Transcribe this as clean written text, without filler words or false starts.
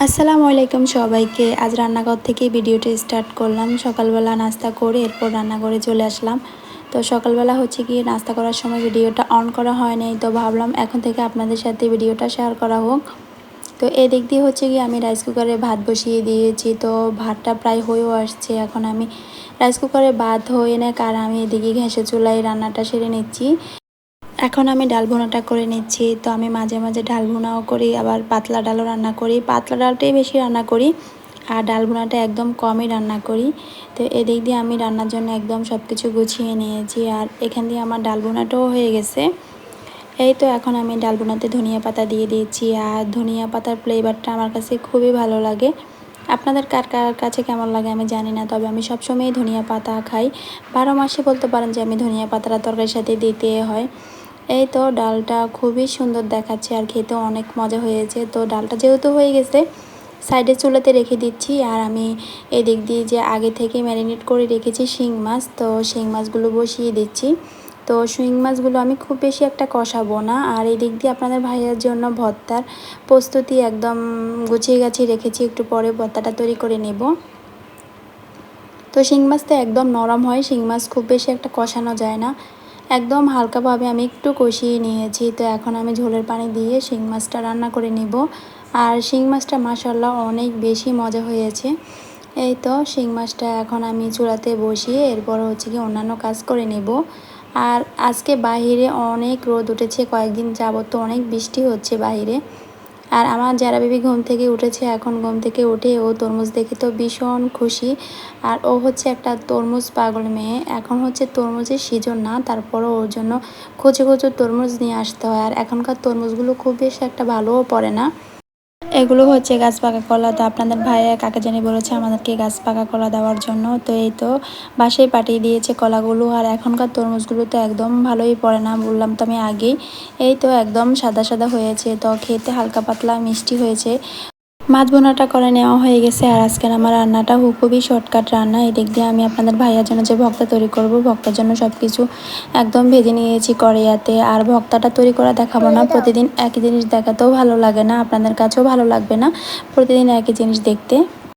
আসসালামু আলাইকুম সবাইকে। আজ রান্নাঘর থেকে ভিডিওটা স্টার্ট করলাম। সকালবেলা নাস্তা করে এরপর রান্নাঘরে চলে আসলাম। তো সকালবেলা হচ্ছে গিয়ে নাস্তা করার সময় ভিডিওটা অন করা হয় নাই, তো ভাবলাম এখন থেকে আপনাদের সাথে ভিডিওটা শেয়ার করা হোক। তো এদিক দিয়ে হচ্ছে গিয়ে আমি রাইস কুকারে ভাত বসিয়ে দিয়েছি। তো ভাতটা প্রায় হয়েও আসছে। এখন আমি রাইস কুকারে ভাত হয়ে নেক আর আমি এদিকে গ্যাসের চুলায় রান্নাটা সেরে নিচ্ছি। এখন আমি ডাল ভুনাটা করে নিচ্ছি। তো আমি মাঝে মাঝে ডাল ভুনাও করি, আবার পাতলা ডালও রান্না করি। পাতলা ডালটাই বেশি রান্না করি আর ডাল ভুনাটা একদম কমই রান্না করি। তো এদিক দিয়ে আমি রান্নার জন্য একদম সব কিছু গুছিয়ে নিয়েছি আর এখান দিয়ে আমার ডাল ভুনাটাও হয়ে গেছে। এই তো এখন আমি ডাল ভুনাতে ধনিয়া পাতা দিয়ে দিয়েছি আর ধনিয়া পাতার ফ্লেভারটা আমার কাছে খুবই ভালো লাগে। আপনাদের কার কার কাছে কেমন লাগে আমি জানি না, তবে আমি সবসময় ধনিয়া পাতা খাই। 12 মাসে বলতে পারেন যে আমি ধনিয়া পাতাটা তরকারির সাথে দিতে হয়। এই তো ডালটা খুবই সুন্দর দেখাচ্ছে আর খেতেও অনেক মজা হয়েছে। তো ডালটা যেহেতু হয়ে গেছে সাইডে চুলাতে রেখে দিচ্ছি আর আমি এদিক দিয়ে যে আগে থেকে ম্যারিনেট করে রেখেছি শিং মাছ, তো শিং মাছগুলো বসিয়ে দিচ্ছি। তো শিং মাছগুলো আমি খুব বেশি একটা কষাবো না। আর এই দিক দিয়ে আপনাদের ভাইয়ের জন্য ভর্তার প্রস্তুতি একদম গুছিয়ে গাছিয়ে রেখেছি, একটু পরে ভর্তাটা তৈরি করে নেব। তো শিং মাছটা একদম নরম হয়, শিং মাছ খুব বেশি একটা কষানো যায় না, একদম হালকাভাবে আমি একটু কষিয়ে নিয়েছি। তো এখন আমি ঝোলের পানি দিয়ে শিং মাছটা রান্না করে নিব। আর শিং মাছটা মাশাআল্লাহ অনেক বেশি মজা হয়েছে। এই তো শিং মাছটা এখন আমি চুলাতে বসিয়ে এরপর হচ্ছে কি অন্যান্য কাজ করে নেব। আর আজকে বাহিরে অনেক রোদ উঠেছে, কয়েকদিন যাবত তো অনেক বৃষ্টি হচ্ছে বাহিরে। আর আমার যারা বেবি ঘুম থেকে উঠেছে, এখন ঘুম থেকে উঠে ও তরমুজ দেখে তো ভীষণ খুশি। আর ও হচ্ছে একটা তরমুজ পাগল মেয়ে। এখন হচ্ছে তরমুজের সিজন না, তারপরও ওর জন্য খুঁজে খুঁজে তরমুজ নিয়ে আসতে হয়। আর এখনকার তরমুজগুলো খুব বেশি একটা ভালোও পড়ে না। এগুলো হচ্ছে গাছ পাকা কলা। তো আপনাদের ভাইয়া কাকে জানি বলেছে আমাদেরকে গাছ পাকা কলা দেওয়ার জন্য। তো এই তো বাসায় পাঠিয়ে দিয়েছে কলাগুলো। আর এখনকার তরমুজগুলো তো একদম ভালোই পড়ে না, বললাম তো আমি আগেই। এই তো একদম সাদা সাদা হয়েছে, তো খেতে হালকা পাতলা মিষ্টি হয়েছে। মাছ বোনাটা করে নেওয়া হয়ে গেছে। আর আজকের আমার রান্নাটা খুবই শর্টকাট রান্না। এদিক দিয়ে আমি আপনাদের ভাইয়ার জন্য যে ভর্তা তৈরি করব, ভর্তার জন্য সব কিছু একদম ভেজে নিয়েছি কড়াইয়াতে। আর ভর্তাটা তৈরি করা দেখাবো না, প্রতিদিন একই জিনিস দেখাতেও ভালো লাগে না, আপনাদের কাছেও ভালো লাগবে না প্রতিদিন একই জিনিস দেখতে।